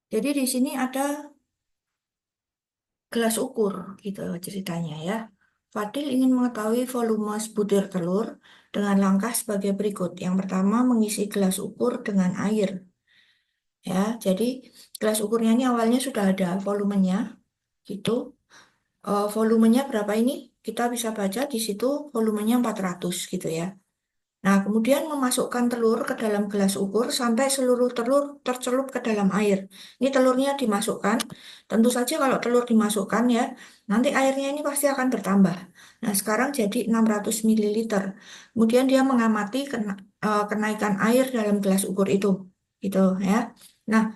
Jadi di sini ada gelas ukur gitu ceritanya ya. Fadil ingin mengetahui volume sebutir telur dengan langkah sebagai berikut. Yang pertama mengisi gelas ukur dengan air ya. Jadi gelas ukurnya ini awalnya sudah ada volumenya gitu. Volumenya berapa ini? Kita bisa baca di situ volumenya 400 gitu ya. Nah, kemudian memasukkan telur ke dalam gelas ukur sampai seluruh telur tercelup ke dalam air. Ini telurnya dimasukkan. Tentu saja kalau telur dimasukkan ya, nanti airnya ini pasti akan bertambah. Nah, sekarang jadi 600 mililiter. Kemudian dia mengamati kenaikan air dalam gelas ukur itu. Gitu ya. Nah,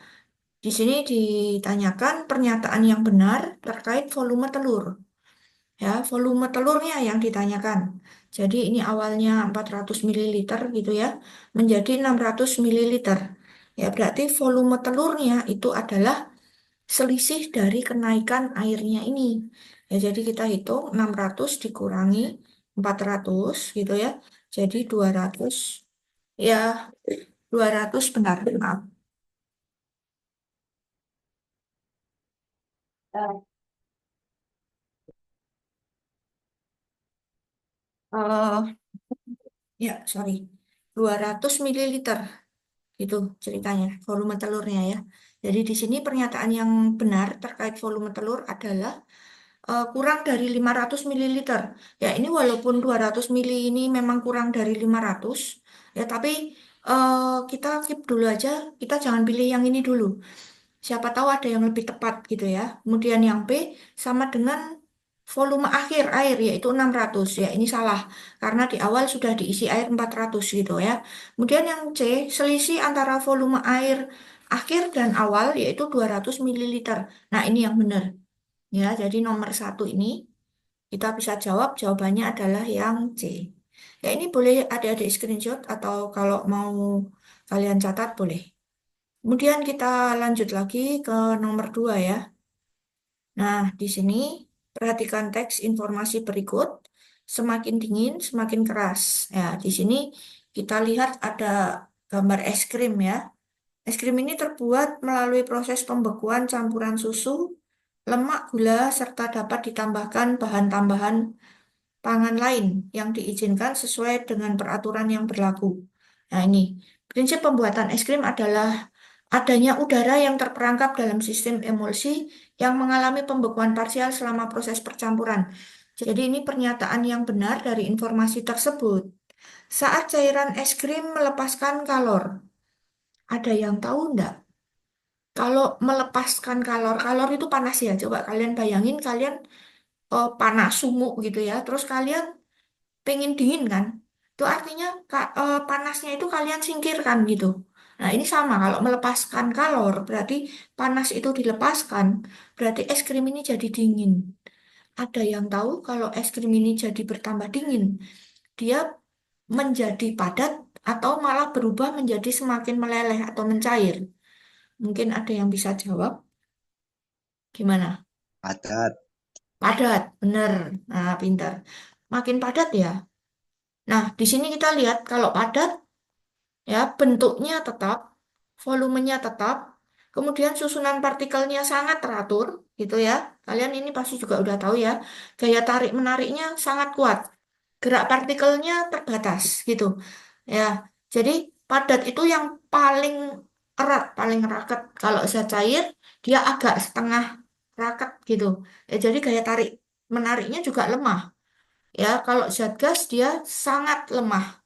di sini ditanyakan pernyataan yang benar terkait volume telur. Ya, volume telurnya yang ditanyakan. Jadi ini awalnya 400 mililiter gitu ya, menjadi 600 mililiter. Ya, berarti volume telurnya itu adalah selisih dari kenaikan airnya ini. Ya, jadi kita hitung 600 dikurangi 400 gitu ya. Jadi 200 ya 200 benar, maaf. Eh, ya, sorry. 200 mililiter. Itu ceritanya, volume telurnya ya. Jadi di sini pernyataan yang benar terkait volume telur adalah kurang dari 500 mililiter. Ya, ini walaupun 200 mili ini memang kurang dari 500, ya tapi kita keep dulu aja, kita jangan pilih yang ini dulu. Siapa tahu ada yang lebih tepat gitu ya. Kemudian yang B sama dengan volume akhir air yaitu 600. Ya, ini salah karena di awal sudah diisi air 400 gitu ya. Kemudian yang C selisih antara volume air akhir dan awal yaitu 200 mililiter. Nah, ini yang benar. Ya, jadi nomor satu ini kita bisa jawab jawabannya adalah yang C. Ya, ini boleh adik-adik screenshot atau kalau mau kalian catat boleh. Kemudian kita lanjut lagi ke nomor 2 ya. Nah, di sini perhatikan teks informasi berikut. Semakin dingin, semakin keras. Ya, di sini kita lihat ada gambar es krim ya. Es krim ini terbuat melalui proses pembekuan campuran susu, lemak, gula, serta dapat ditambahkan bahan tambahan pangan lain yang diizinkan sesuai dengan peraturan yang berlaku. Nah, ini prinsip pembuatan es krim adalah adanya udara yang terperangkap dalam sistem emulsi yang mengalami pembekuan parsial selama proses percampuran. Jadi ini pernyataan yang benar dari informasi tersebut. Saat cairan es krim melepaskan kalor, ada yang tahu enggak? Kalau melepaskan kalor, kalor itu panas ya. Coba kalian bayangin kalian panas sumuk gitu ya. Terus kalian pengen dingin kan? Itu artinya panasnya itu kalian singkirkan gitu. Nah, ini sama kalau melepaskan kalor, berarti panas itu dilepaskan, berarti es krim ini jadi dingin. Ada yang tahu kalau es krim ini jadi bertambah dingin, dia menjadi padat atau malah berubah menjadi semakin meleleh atau mencair? Mungkin ada yang bisa jawab. Gimana? Padat. Padat, bener. Nah, pintar. Makin padat ya. Nah, di sini kita lihat kalau padat ya bentuknya tetap, volumenya tetap, kemudian susunan partikelnya sangat teratur, gitu ya. Kalian ini pasti juga udah tahu ya, gaya tarik menariknya sangat kuat, gerak partikelnya terbatas, gitu. Ya, jadi padat itu yang paling erat, paling raket. Kalau zat cair, dia agak setengah raket gitu. Ya, jadi gaya tarik menariknya juga lemah. Ya, kalau zat gas dia sangat lemah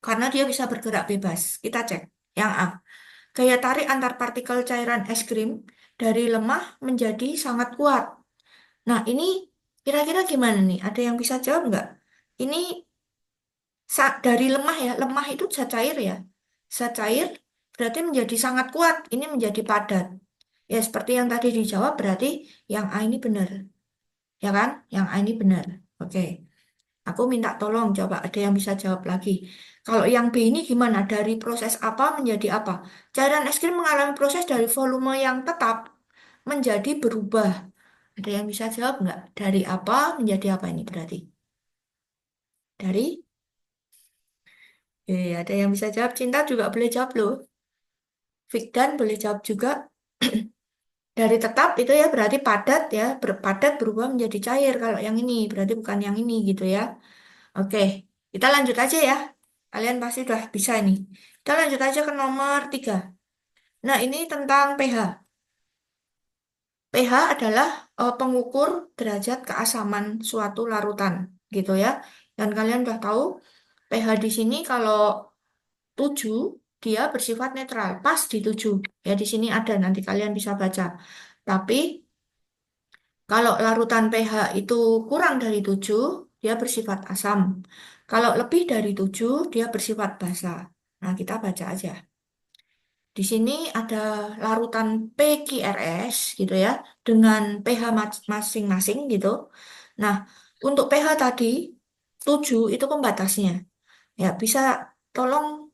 karena dia bisa bergerak bebas. Kita cek. Yang A. Gaya tarik antar partikel cairan es krim dari lemah menjadi sangat kuat. Nah, ini kira-kira gimana nih? Ada yang bisa jawab nggak? Ini dari lemah ya. Lemah itu zat cair ya. Zat cair berarti menjadi sangat kuat. Ini menjadi padat. Ya, seperti yang tadi dijawab berarti yang A ini benar. Ya kan? Yang A ini benar. Oke. Aku minta tolong coba ada yang bisa jawab lagi. Kalau yang B ini gimana? Dari proses apa menjadi apa? Cairan es krim mengalami proses dari volume yang tetap menjadi berubah. Ada yang bisa jawab nggak? Dari apa menjadi apa ini berarti? Dari? Ada yang bisa jawab. Cinta juga boleh jawab loh. Fikdan boleh jawab juga. Dari tetap itu ya berarti padat ya, berpadat berubah menjadi cair. Kalau yang ini berarti bukan yang ini gitu ya. Oke, kita lanjut aja ya. Kalian pasti udah bisa ini. Kita lanjut aja ke nomor 3. Nah, ini tentang pH. pH adalah pengukur derajat keasaman suatu larutan, gitu ya. Dan kalian udah tahu pH di sini kalau 7 dia bersifat netral, pas di 7. Ya di sini ada nanti kalian bisa baca. Tapi kalau larutan pH itu kurang dari 7 dia bersifat asam. Kalau lebih dari 7 dia bersifat basa. Nah, kita baca aja. Di sini ada larutan PQRS gitu ya, dengan pH masing-masing gitu. Nah, untuk pH tadi 7 itu pembatasnya. Ya, bisa tolong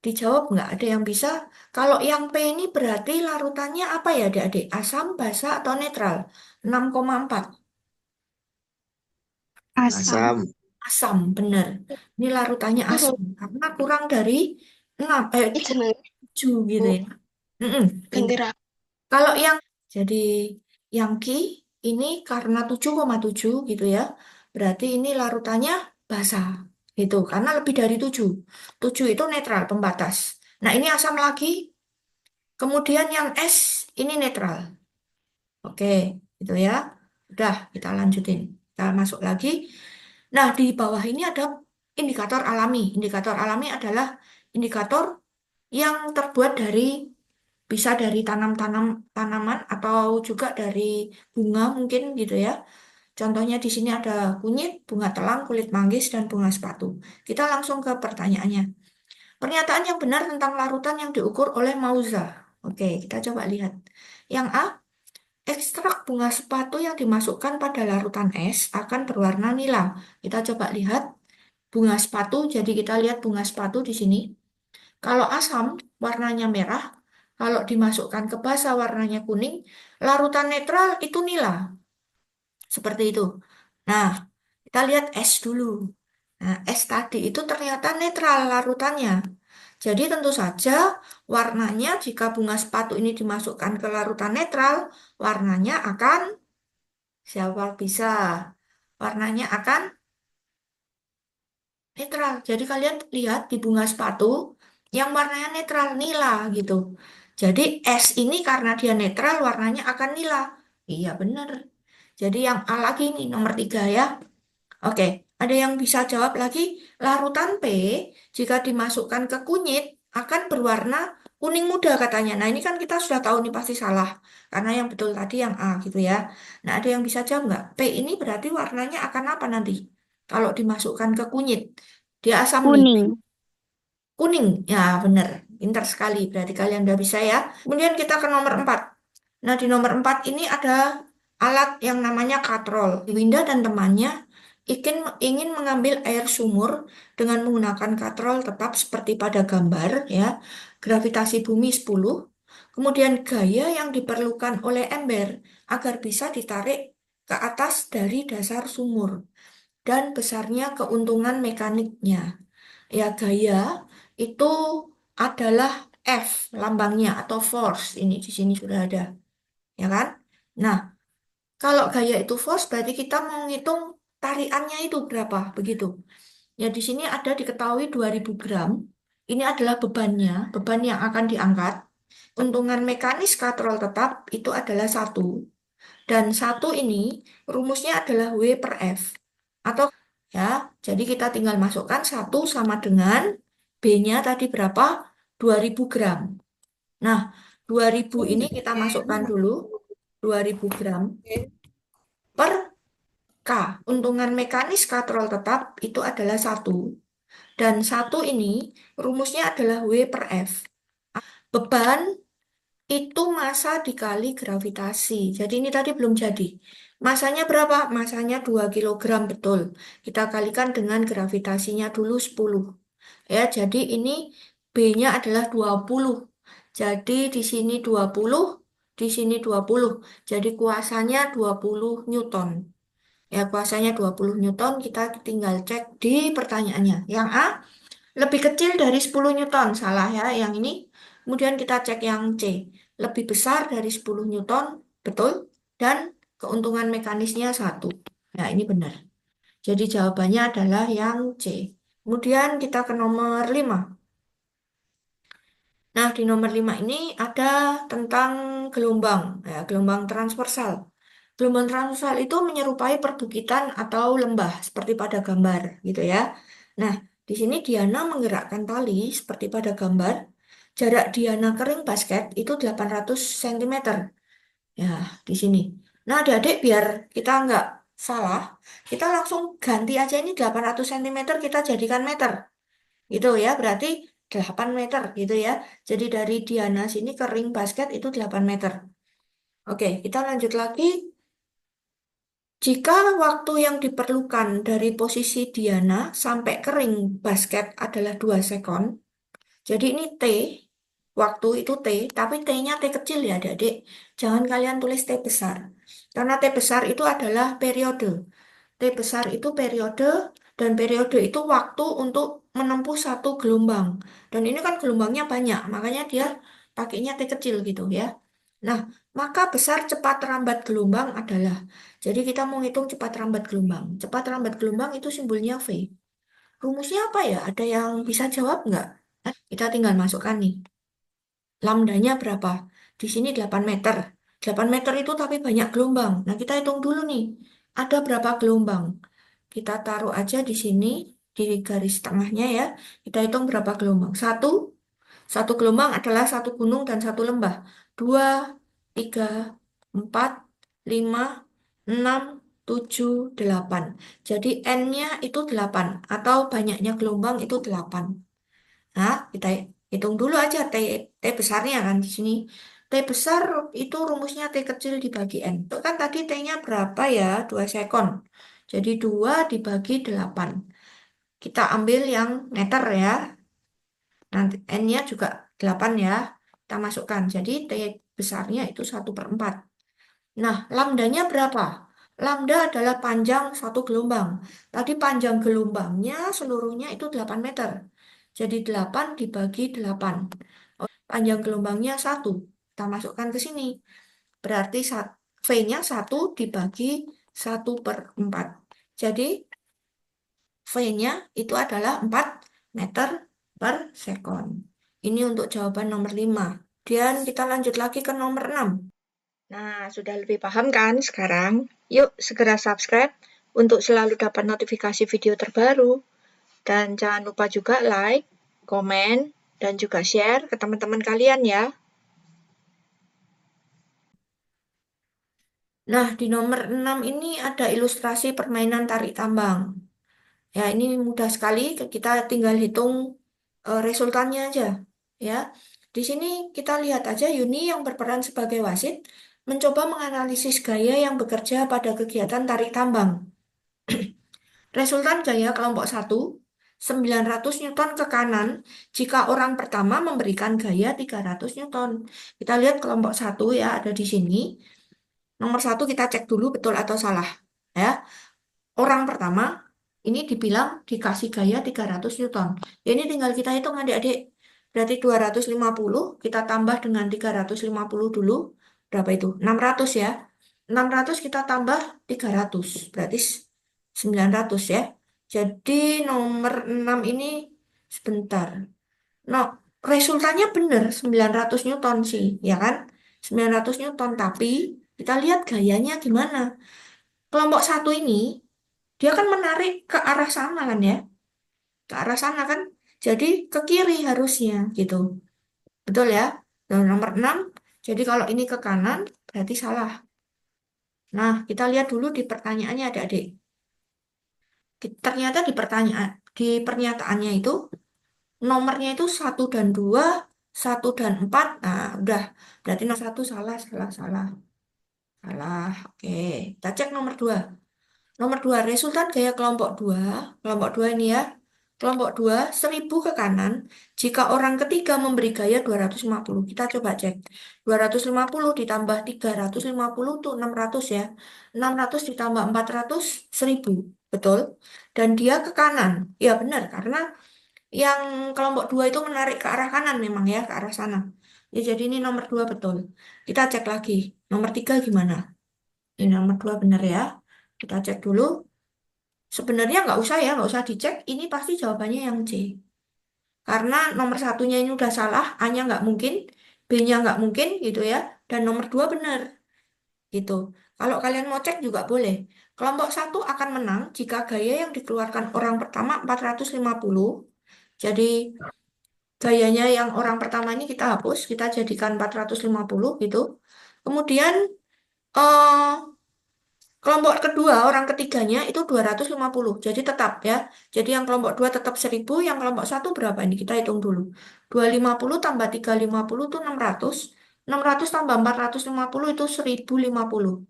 dijawab nggak? Ada yang bisa? Kalau yang P ini berarti larutannya apa ya, adik-adik? Asam, basa, atau netral? 6,4. Asam. Asam. Asam, benar. Ini larutannya Terus, asam. Karena kurang dari 6, ini kurang jenenge dari 7 gitu Bu, ya. Mm-mm, ganti pintar. rak. Kalau yang jadi yang Ki ini karena 7,7 gitu ya. Berarti ini larutannya basah gitu karena lebih dari 7. 7 itu netral pembatas. Nah, ini asam lagi. Kemudian yang S ini netral. Oke, gitu ya. Udah, kita lanjutin. Kita masuk lagi. Nah, di bawah ini ada indikator alami. Indikator alami adalah indikator yang terbuat dari bisa dari tanaman atau juga dari bunga mungkin gitu ya. Contohnya di sini ada kunyit, bunga telang, kulit manggis, dan bunga sepatu. Kita langsung ke pertanyaannya. Pernyataan yang benar tentang larutan yang diukur oleh Mauza. Oke, kita coba lihat. Yang A, ekstrak bunga sepatu yang dimasukkan pada larutan es akan berwarna nila. Kita coba lihat bunga sepatu. Jadi kita lihat bunga sepatu di sini. Kalau asam, warnanya merah. Kalau dimasukkan ke basa, warnanya kuning. Larutan netral itu nila. Seperti itu. Nah, kita lihat es dulu. Nah, es tadi itu ternyata netral larutannya. Jadi tentu saja warnanya jika bunga sepatu ini dimasukkan ke larutan netral, warnanya akan, siapa bisa? Warnanya akan netral. Jadi kalian lihat di bunga sepatu yang warnanya netral, nila gitu. Jadi es ini karena dia netral warnanya akan nila. Iya benar. Jadi yang A lagi nih nomor 3 ya. Oke, ada yang bisa jawab lagi? Larutan P jika dimasukkan ke kunyit akan berwarna kuning muda katanya. Nah ini kan kita sudah tahu nih pasti salah. Karena yang betul tadi yang A gitu ya. Nah ada yang bisa jawab nggak? P ini berarti warnanya akan apa nanti? Kalau dimasukkan ke kunyit. Dia asam nih. Kuning. Kuning. Ya benar. Pintar sekali. Berarti kalian udah bisa ya. Kemudian kita ke nomor 4. Nah, di nomor 4 ini ada alat yang namanya katrol. Winda dan temannya ingin mengambil air sumur dengan menggunakan katrol tetap seperti pada gambar ya. Gravitasi bumi 10. Kemudian gaya yang diperlukan oleh ember agar bisa ditarik ke atas dari dasar sumur dan besarnya keuntungan mekaniknya. Ya, gaya itu adalah F lambangnya atau force. Ini di sini sudah ada ya kan? Nah, kalau gaya itu force berarti kita mau ngitung tariannya itu berapa, begitu. Ya di sini ada diketahui 2000 gram. Ini adalah bebannya, beban yang akan diangkat. Untungan mekanis katrol tetap itu adalah satu. Dan satu ini rumusnya adalah W per F. Atau ya, jadi kita tinggal masukkan satu sama dengan B-nya tadi berapa? 2000 gram. Nah, 2000 ini kita masukkan dulu 2000 gram per K. Untungan mekanis katrol tetap itu adalah satu. Dan satu ini rumusnya adalah W per F. Beban itu massa dikali gravitasi. Jadi ini tadi belum jadi. Masanya berapa? Masanya 2 kilogram betul. Kita kalikan dengan gravitasinya dulu 10. Ya, jadi ini B-nya adalah 20. Jadi di sini 20, di sini 20. Jadi kuasanya 20 Newton. Ya, kuasanya 20 Newton, kita tinggal cek di pertanyaannya. Yang A, lebih kecil dari 10 Newton. Salah ya, yang ini. Kemudian kita cek yang C. lebih besar dari 10 Newton, betul? Dan keuntungan mekanisnya 1. Nah, ini benar. Jadi jawabannya adalah yang C. Kemudian kita ke nomor 5. Nah, di nomor 5 ini ada tentang gelombang, ya, gelombang transversal. Gelombang transversal itu menyerupai perbukitan atau lembah, seperti pada gambar, gitu ya. Nah, di sini Diana menggerakkan tali, seperti pada gambar. Jarak Diana kering basket itu 800 cm. Ya, di sini. Nah, adik-adik, biar kita nggak salah, kita langsung ganti aja ini 800 cm, kita jadikan meter. Gitu ya, berarti 8 meter gitu ya. Jadi dari Diana sini ke ring basket itu 8 meter. Oke, kita lanjut lagi. Jika waktu yang diperlukan dari posisi Diana sampai ke ring basket adalah 2 sekon, jadi ini T, waktu itu T, tapi T-nya T kecil ya adik-adik. Jangan kalian tulis T besar. Karena T besar itu adalah periode. T besar itu periode, dan periode itu waktu untuk menempuh satu gelombang. Dan ini kan gelombangnya banyak, makanya dia pakainya T kecil gitu ya. Nah, maka besar cepat rambat gelombang adalah. Jadi kita mau hitung cepat rambat gelombang. Cepat rambat gelombang itu simbolnya V. Rumusnya apa ya? Ada yang bisa jawab nggak? Kita tinggal masukkan nih. Lambdanya berapa? Di sini 8 meter. 8 meter itu tapi banyak gelombang. Nah, kita hitung dulu nih. Ada berapa gelombang? Kita taruh aja di sini, di garis tengahnya ya. Kita hitung berapa gelombang. Satu gelombang adalah satu gunung dan satu lembah. Dua, tiga, empat, lima, enam, tujuh, delapan. Jadi N-nya itu 8. Atau banyaknya gelombang itu 8. Nah, kita hitung dulu aja T besarnya kan di sini. T besar itu rumusnya T kecil dibagi N. Itu kan tadi T-nya berapa ya? 2 sekon. Jadi 2 dibagi 8. Kita ambil yang meter ya. Nanti N-nya juga 8 ya. Kita masukkan. Jadi T besarnya itu 1/4. Nah, lambdanya berapa? Lambda adalah panjang satu gelombang. Tadi panjang gelombangnya seluruhnya itu 8 meter. Jadi 8 dibagi 8. Panjang gelombangnya 1. Kita masukkan ke sini. Berarti V-nya 1 dibagi 1/4. Jadi V-nya itu adalah 4 meter per sekon. Ini untuk jawaban nomor 5. Dan kita lanjut lagi ke nomor 6. Nah, sudah lebih paham kan sekarang? Yuk segera subscribe untuk selalu dapat notifikasi video terbaru. Dan jangan lupa juga like, komen, dan juga share ke teman-teman kalian ya. Nah, di nomor 6 ini ada ilustrasi permainan tarik tambang. Ya, ini mudah sekali, kita tinggal hitung resultannya aja. Ya, di sini kita lihat aja Yuni yang berperan sebagai wasit mencoba menganalisis gaya yang bekerja pada kegiatan tarik tambang. Resultan gaya kelompok 1, 900 Newton ke kanan jika orang pertama memberikan gaya 300 Newton. Kita lihat kelompok 1 ya, ada di sini. Nomor 1 kita cek dulu betul atau salah. Ya, orang pertama ini dibilang dikasih gaya 300 Newton. Ya, ini tinggal kita hitung adik-adik. Berarti 250 kita tambah dengan 350 dulu. Berapa itu? 600 ya. 600 kita tambah 300. Berarti 900 ya. Jadi nomor 6 ini sebentar. No, resultannya benar 900 Newton sih, ya kan? 900 Newton, tapi kita lihat gayanya gimana. Kelompok 1 ini dia kan menarik ke arah sana kan ya, ke arah sana kan, jadi ke kiri harusnya gitu, betul ya. Dan nomor 6, jadi kalau ini ke kanan berarti salah. Nah, kita lihat dulu di pertanyaannya adik-adik. Ternyata di pernyataannya itu nomornya itu 1 dan 2, 1 dan 4. Nah, udah, berarti nomor 1 salah, salah, salah, salah. Oke, kita cek nomor 2. Nomor 2, resultan gaya kelompok 2. Kelompok 2 ini ya. Kelompok 2, 1000 ke kanan. Jika orang ketiga memberi gaya 250. Kita coba cek. 250 ditambah 350 itu 600 ya. 600 ditambah 400, 1000. Betul? Dan dia ke kanan. Ya benar, karena yang kelompok 2 itu menarik ke arah kanan memang ya, ke arah sana. Ya, jadi ini nomor 2 betul. Kita cek lagi. Nomor 3 gimana? Ini nomor 2 benar ya. Kita cek dulu. Sebenarnya nggak usah ya, nggak usah dicek. Ini pasti jawabannya yang C. Karena nomor satunya ini udah salah, A-nya nggak mungkin, B-nya nggak mungkin gitu ya. Dan nomor 2 benar gitu. Kalau kalian mau cek juga boleh. Kelompok satu akan menang jika gaya yang dikeluarkan orang pertama 450. Jadi gayanya yang orang pertama ini kita hapus, kita jadikan 450 gitu. Kemudian eh, kelompok kedua, orang ketiganya itu 250. Jadi tetap ya. Jadi yang kelompok 2 tetap 1000, yang kelompok satu berapa ini? Kita hitung dulu. 250 tambah 350 itu 600. 600 tambah 450 itu 1050.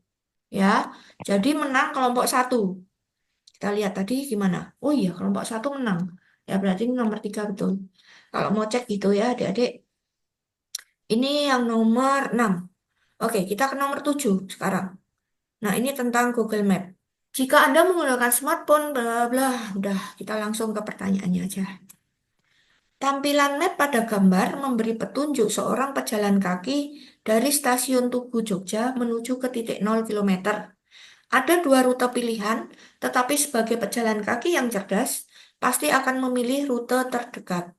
Ya. Jadi menang kelompok satu. Kita lihat tadi gimana. Oh iya, kelompok satu menang. Ya berarti ini nomor 3 betul. Kalau mau cek gitu ya adik-adik. Ini yang nomor 6. Oke, kita ke nomor 7 sekarang. Nah, ini tentang Google Map. Jika Anda menggunakan smartphone, bla bla, bla, udah kita langsung ke pertanyaannya aja. Tampilan map pada gambar memberi petunjuk seorang pejalan kaki dari stasiun Tugu Jogja menuju ke titik 0 km. Ada dua rute pilihan, tetapi sebagai pejalan kaki yang cerdas, pasti akan memilih rute terdekat.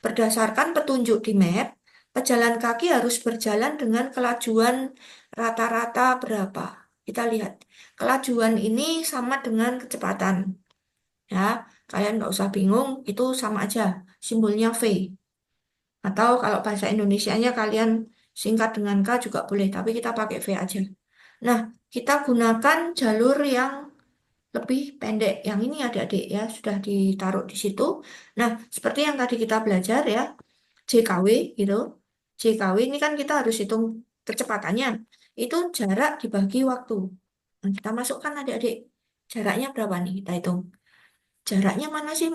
Berdasarkan petunjuk di map, pejalan kaki harus berjalan dengan kelajuan rata-rata berapa? Kita lihat. Kelajuan ini sama dengan kecepatan. Ya, kalian nggak usah bingung, itu sama aja. Simbolnya V. Atau kalau bahasa Indonesianya kalian singkat dengan K juga boleh, tapi kita pakai V aja. Nah, kita gunakan jalur yang lebih pendek. Yang ini adik-adik ya, sudah ditaruh di situ. Nah, seperti yang tadi kita belajar ya, JKW gitu. JKW ini kan kita harus hitung kecepatannya. Itu jarak dibagi waktu. Nah, kita masukkan adik-adik. Jaraknya berapa nih? Kita hitung. Jaraknya mana sih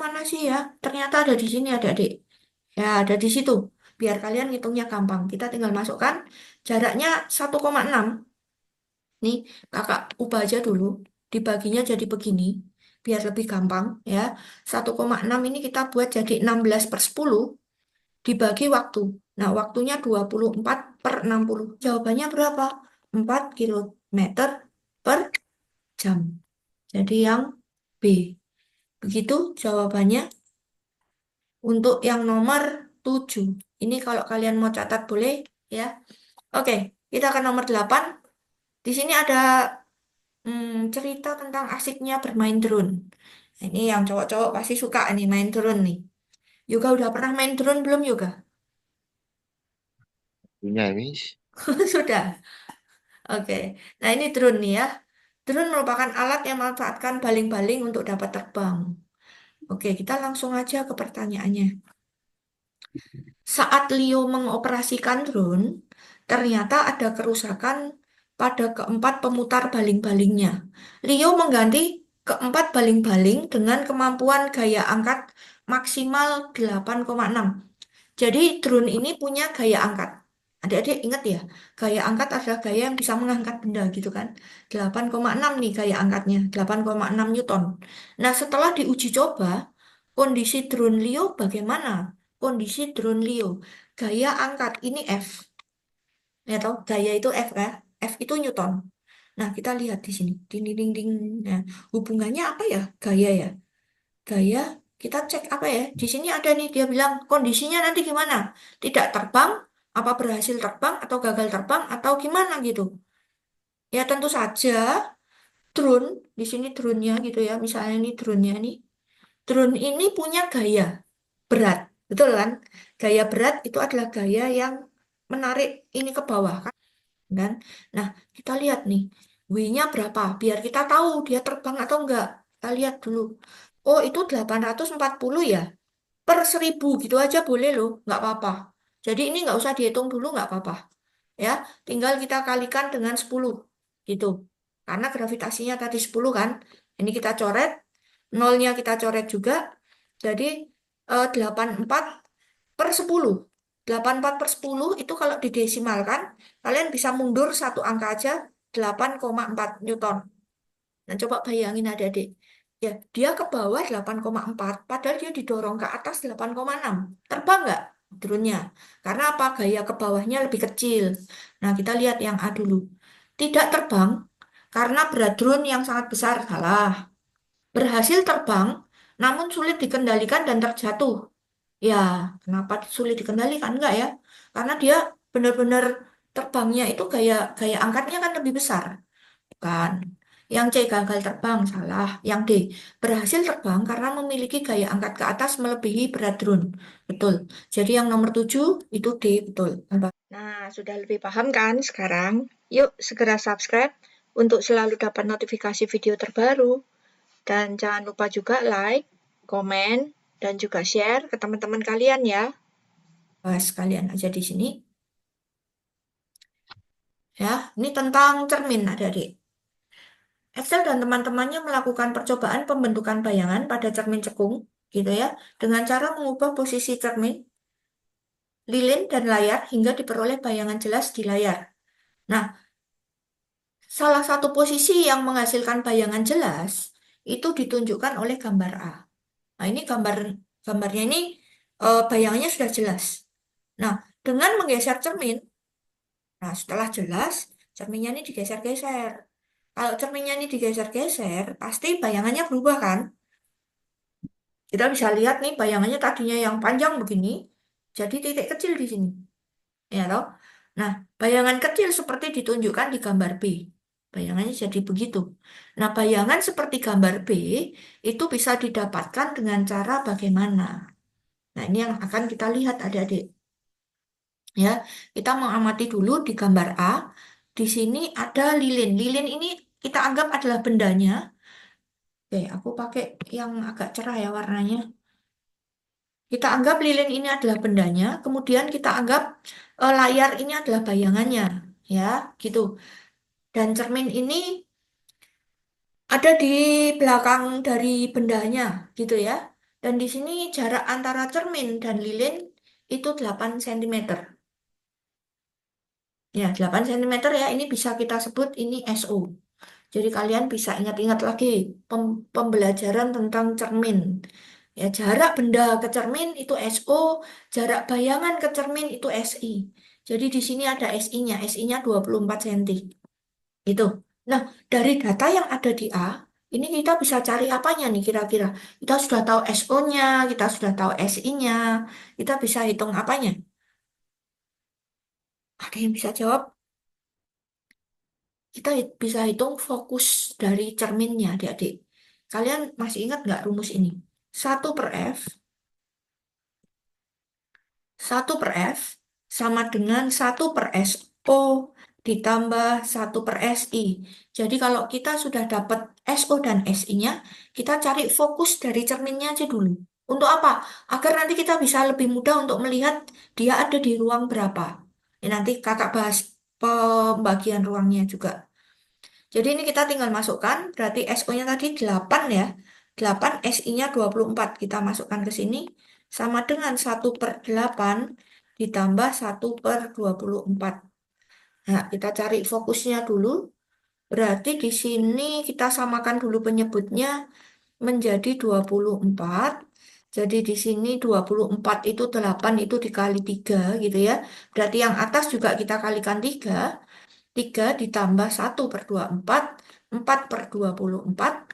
ya? Ternyata ada di sini adik-adik. Ya, ada di situ. Biar kalian ngitungnya gampang. Kita tinggal masukkan jaraknya 1,6. Nih, kakak ubah aja dulu. Dibaginya jadi begini. Biar lebih gampang ya. 1,6 ini kita buat jadi 16/10 dibagi waktu. Nah, waktunya 24/60. Jawabannya berapa? 4 km per jam. Jadi yang B. Begitu jawabannya untuk yang nomor 7. Ini kalau kalian mau catat boleh ya. Oke, kita ke nomor 8. Di sini ada cerita tentang asiknya bermain drone. Nah, ini yang cowok-cowok pasti suka nih main drone nih. Yoga udah pernah main drone belum Yoga? Punya, Miss. Sudah. Oke. Nah, ini drone nih ya. Drone merupakan alat yang memanfaatkan baling-baling untuk dapat terbang. Oke, kita langsung aja ke pertanyaannya. Saat Leo mengoperasikan drone, ternyata ada kerusakan pada keempat pemutar baling-balingnya. Leo mengganti keempat baling-baling dengan kemampuan gaya angkat maksimal 8,6. Jadi drone ini punya gaya angkat. Adik-adik ingat ya, gaya angkat adalah gaya yang bisa mengangkat benda gitu kan. 8,6 nih gaya angkatnya, 8,6 Newton. Nah, setelah diuji coba, kondisi drone Leo bagaimana? Kondisi drone Leo, gaya angkat ini F. Ya toh, gaya itu F ya. F itu Newton. Nah, kita lihat di sini. Ding, ding, ding, ding. Nah, hubungannya apa ya? Gaya ya. Gaya, kita cek apa ya? Di sini ada nih, dia bilang kondisinya nanti gimana? Tidak terbang, apa berhasil terbang, atau gagal terbang, atau gimana gitu. Ya tentu saja drone, di sini drone-nya gitu ya. Misalnya ini drone-nya nih. Drone ini punya gaya berat, betul kan? Gaya berat itu adalah gaya yang menarik ini ke bawah kan? Nah, kita lihat nih, W-nya berapa? Biar kita tahu dia terbang atau enggak. Kita lihat dulu. Oh, itu 840 ya. Per 1000 gitu aja boleh loh, nggak apa-apa. Jadi ini nggak usah dihitung dulu, nggak apa-apa. Ya, tinggal kita kalikan dengan 10 gitu. Karena gravitasinya tadi 10 kan. Ini kita coret, nolnya kita coret juga. Jadi 84/10. 84/10 itu kalau didesimalkan, kalian bisa mundur satu angka aja 8,4 Newton. Nah, coba bayangin adik-adik. Ya, dia ke bawah 8,4, padahal dia didorong ke atas 8,6. Terbang nggak? drone-nya. Karena apa? Gaya ke bawahnya lebih kecil. Nah, kita lihat yang A dulu. Tidak terbang karena berat drone yang sangat besar. Salah. Berhasil terbang, namun sulit dikendalikan dan terjatuh. Ya, kenapa sulit dikendalikan? Enggak ya. Karena dia benar-benar terbangnya itu gaya gaya angkatnya kan lebih besar. Kan. Yang C gagal terbang, salah. Yang D berhasil terbang karena memiliki gaya angkat ke atas melebihi berat drone. Betul. Jadi yang nomor 7 itu D, betul. Nah, sudah lebih paham kan sekarang? Yuk segera subscribe untuk selalu dapat notifikasi video terbaru. Dan jangan lupa juga like, komen, dan juga share ke teman-teman kalian ya. Bahas kalian aja di sini. Ya, ini tentang cermin adik-adik. Excel dan teman-temannya melakukan percobaan pembentukan bayangan pada cermin cekung, gitu ya, dengan cara mengubah posisi cermin, lilin, dan layar hingga diperoleh bayangan jelas di layar. Nah, salah satu posisi yang menghasilkan bayangan jelas itu ditunjukkan oleh gambar A. Nah, ini gambarnya ini bayangannya sudah jelas. Nah, dengan menggeser cermin, nah setelah jelas, cerminnya ini digeser-geser. Kalau cerminnya ini digeser-geser, pasti bayangannya berubah kan? Kita bisa lihat nih bayangannya tadinya yang panjang begini, jadi titik kecil di sini. Ya toh? Nah, bayangan kecil seperti ditunjukkan di gambar B. Bayangannya jadi begitu. Nah, bayangan seperti gambar B itu bisa didapatkan dengan cara bagaimana? Nah, ini yang akan kita lihat adik-adik. Ya, kita mengamati dulu di gambar A. Di sini ada lilin. Lilin ini kita anggap adalah bendanya. Oke, aku pakai yang agak cerah ya warnanya. Kita anggap lilin ini adalah bendanya, kemudian kita anggap layar ini adalah bayangannya, ya, gitu. Dan cermin ini ada di belakang dari bendanya, gitu ya. Dan di sini jarak antara cermin dan lilin itu 8 cm. Ya, 8 cm ya, ini bisa kita sebut ini SO. Jadi kalian bisa ingat-ingat lagi pembelajaran tentang cermin. Ya, jarak benda ke cermin itu SO, jarak bayangan ke cermin itu SI. Jadi di sini ada SI-nya, SI-nya 24 cm. Itu. Nah, dari data yang ada di A, ini kita bisa cari apanya nih kira-kira? Kita sudah tahu SO-nya, kita sudah tahu SI-nya, kita bisa hitung apanya? Ada yang bisa jawab? Kita bisa hitung fokus dari cerminnya, adik-adik. Kalian masih ingat nggak rumus ini? 1/F, 1/F sama dengan 1/SO ditambah 1/SI. Jadi kalau kita sudah dapat SO dan SI-nya, kita cari fokus dari cerminnya aja dulu. Untuk apa? Agar nanti kita bisa lebih mudah untuk melihat dia ada di ruang berapa. Ini nanti kakak bahas pembagian ruangnya juga. Jadi ini kita tinggal masukkan, berarti SO-nya tadi 8 ya. 8 SI-nya 24. Kita masukkan ke sini, sama dengan 1/8 ditambah 1/24. Nah, kita cari fokusnya dulu. Berarti di sini kita samakan dulu penyebutnya menjadi 24. Jadi di sini 24 itu 8 itu dikali 3 gitu ya. Berarti yang atas juga kita kalikan 3. 3 ditambah 1/24, 4/24.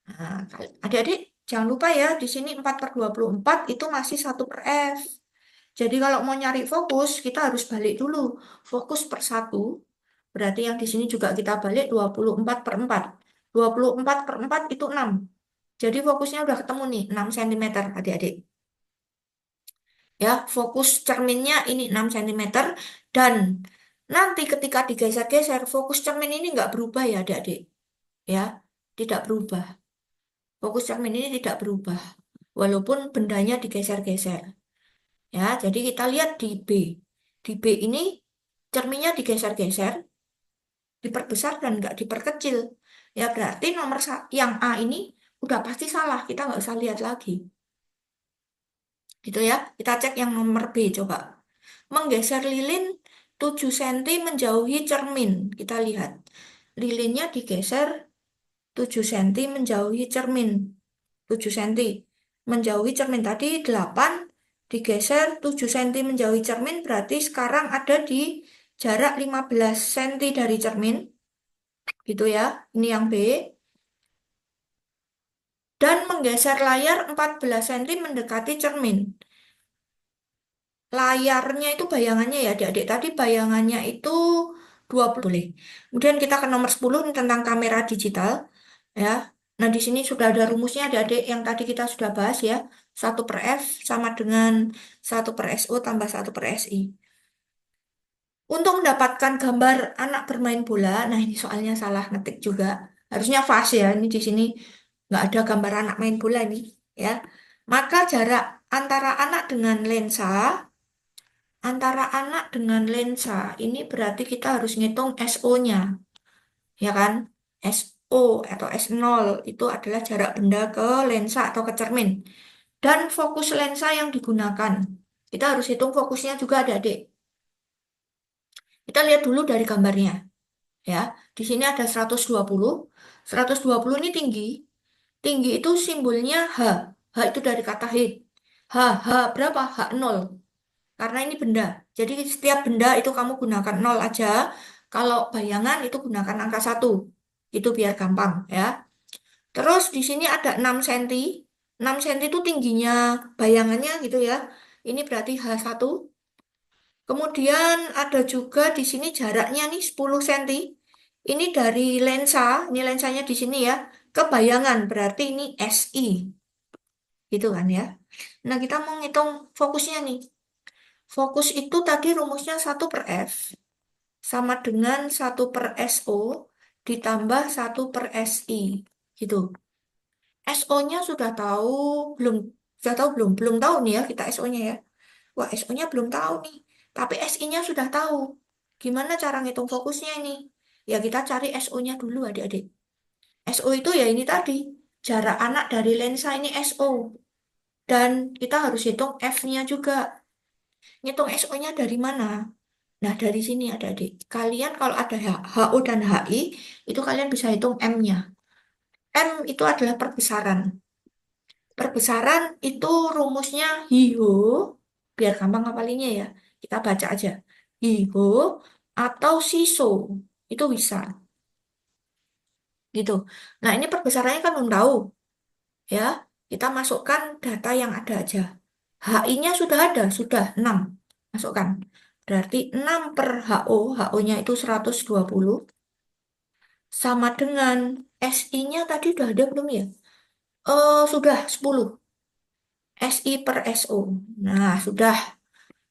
Nah, adik-adik, jangan lupa ya, di sini 4/24 itu masih 1/F. Jadi kalau mau nyari fokus, kita harus balik dulu. Fokus per 1, berarti yang di sini juga kita balik 24/4. 24/4 itu 6. Jadi fokusnya udah ketemu nih, 6 cm adik-adik. Ya, fokus cerminnya ini 6 cm. Dan nanti ketika digeser-geser, fokus cermin ini nggak berubah ya adik-adik. Ya, tidak berubah. Fokus cermin ini tidak berubah. Walaupun bendanya digeser-geser. Ya, jadi kita lihat di B. Di B ini cerminnya digeser-geser, diperbesar dan nggak diperkecil. Ya, berarti yang A ini udah pasti salah. Kita nggak usah lihat lagi. Gitu ya. Kita cek yang nomor B coba. Menggeser lilin 7 cm menjauhi cermin. Kita lihat. Lilinnya digeser 7 cm menjauhi cermin. 7 cm. Menjauhi cermin tadi 8. digeser 7 cm menjauhi cermin, berarti sekarang ada di jarak 15 cm dari cermin, gitu ya. Ini yang B. Dan menggeser layar 14 cm mendekati cermin. Layarnya itu bayangannya ya adik-adik. Tadi bayangannya itu 20 boleh. Kemudian kita ke nomor 10 ini tentang kamera digital. Ya. Nah, di sini sudah ada rumusnya adik-adik yang tadi kita sudah bahas ya. 1/F sama dengan 1/SO tambah 1/SI. Untuk mendapatkan gambar anak bermain bola, nah ini soalnya salah ngetik juga. Harusnya fast ya, ini di sini nggak ada gambar anak main bola ini, ya. Maka jarak antara anak dengan lensa, ini berarti kita harus ngitung SO-nya, ya kan? SO atau S0 itu adalah jarak benda ke lensa atau ke cermin. Dan fokus lensa yang digunakan. Kita harus hitung fokusnya juga adik-adik. Kita lihat dulu dari gambarnya. Ya, di sini ada 120. 120 ini tinggi. Tinggi itu simbolnya H. H itu dari kata height. H berapa? H0. Karena ini benda. Jadi setiap benda itu kamu gunakan 0 aja. Kalau bayangan itu gunakan angka 1. Itu biar gampang ya. Terus di sini ada 6 cm. 6 cm itu tingginya bayangannya gitu ya. Ini berarti H1. Kemudian ada juga di sini jaraknya nih 10 cm. Ini dari lensa, ini lensanya di sini ya, ke bayangan, berarti ini SI, gitu kan ya. Nah, kita mau ngitung fokusnya nih. Fokus itu tadi rumusnya 1/F sama dengan 1/SO ditambah 1/SI, gitu. SO-nya sudah tahu, belum, sudah tahu belum? Belum tahu nih ya kita SO-nya ya. Wah, SO-nya belum tahu nih. Tapi SI-nya sudah tahu. Gimana cara ngitung fokusnya ini? Ya kita cari SO-nya dulu adik-adik. SO itu ya ini tadi. Jarak anak dari lensa ini SO. Dan kita harus hitung F-nya juga. Ngitung SO-nya dari mana? Nah, dari sini adik-adik. Kalian kalau ada HO dan HI, itu kalian bisa hitung M-nya. M itu adalah perbesaran. Perbesaran itu rumusnya HIHO. Biar gampang ngapalinnya ya. Kita baca aja. HIHO atau SISO. Itu bisa. Gitu. Nah, ini perbesarannya kan belum tahu. Ya, kita masukkan data yang ada aja. HI-nya sudah ada, sudah 6. Masukkan. Berarti 6 per HO, HO-nya itu 120. Sama dengan SI-nya tadi udah ada belum ya? Sudah 10. SI per SO. Nah, sudah.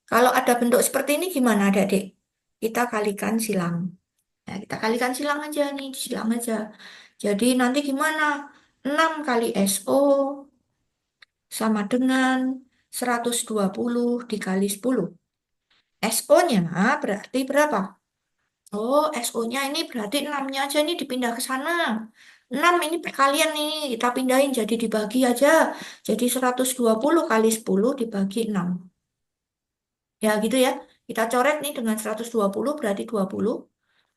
Kalau ada bentuk seperti ini gimana adik-adik? Kita kalikan silang. Nah, kita kalikan silang aja nih, silang aja. Jadi nanti gimana? 6 kali SO sama dengan 120 dikali 10. SO-nya berarti berapa? Oh, SO-nya ini berarti 6-nya aja nih dipindah ke sana. 6 ini perkalian nih, kita pindahin jadi dibagi aja. Jadi 120 kali 10 dibagi 6. Ya gitu ya. Kita coret nih dengan 120 berarti 20.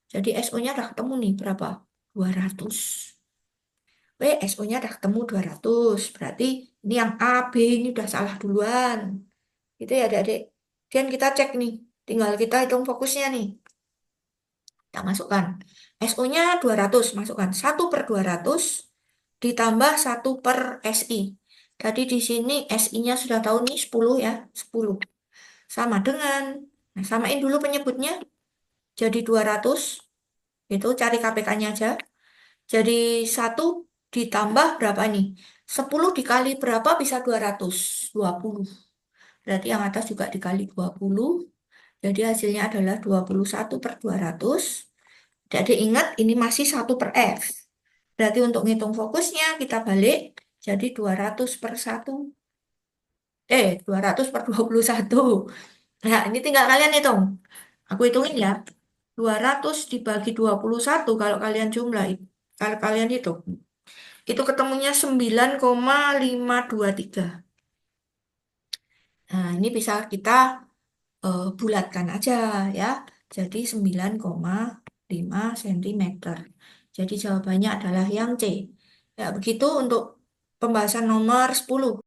Jadi SO-nya udah ketemu nih berapa? 200. SO-nya udah ketemu 200. Berarti ini yang A, B ini udah salah duluan. Itu ya adik-adik. Dan kita cek nih. Tinggal kita hitung fokusnya nih. Kita masukkan. SO-nya 200. Masukkan 1/200 ditambah 1/SI. Tadi di sini SI-nya sudah tahu nih 10 ya. 10. Sama dengan. Nah, samain dulu penyebutnya. Jadi 200. Itu cari KPK-nya aja. Jadi 1 ditambah berapa nih? 10 dikali berapa bisa 220. Berarti yang atas juga dikali 20. Jadi hasilnya adalah 21/200. Jadi ingat ini masih 1/F. Berarti untuk ngitung fokusnya kita balik. Jadi 200/1. 200/21. Nah ini tinggal kalian hitung. Aku hitungin ya. 200 dibagi 21 kalau kalian jumlah. Kalau kalian hitung. Itu ketemunya 9,523. Nah, ini bisa kita bulatkan aja ya. Jadi 9,5 cm. Jadi jawabannya adalah yang C. Ya, begitu untuk pembahasan nomor 10.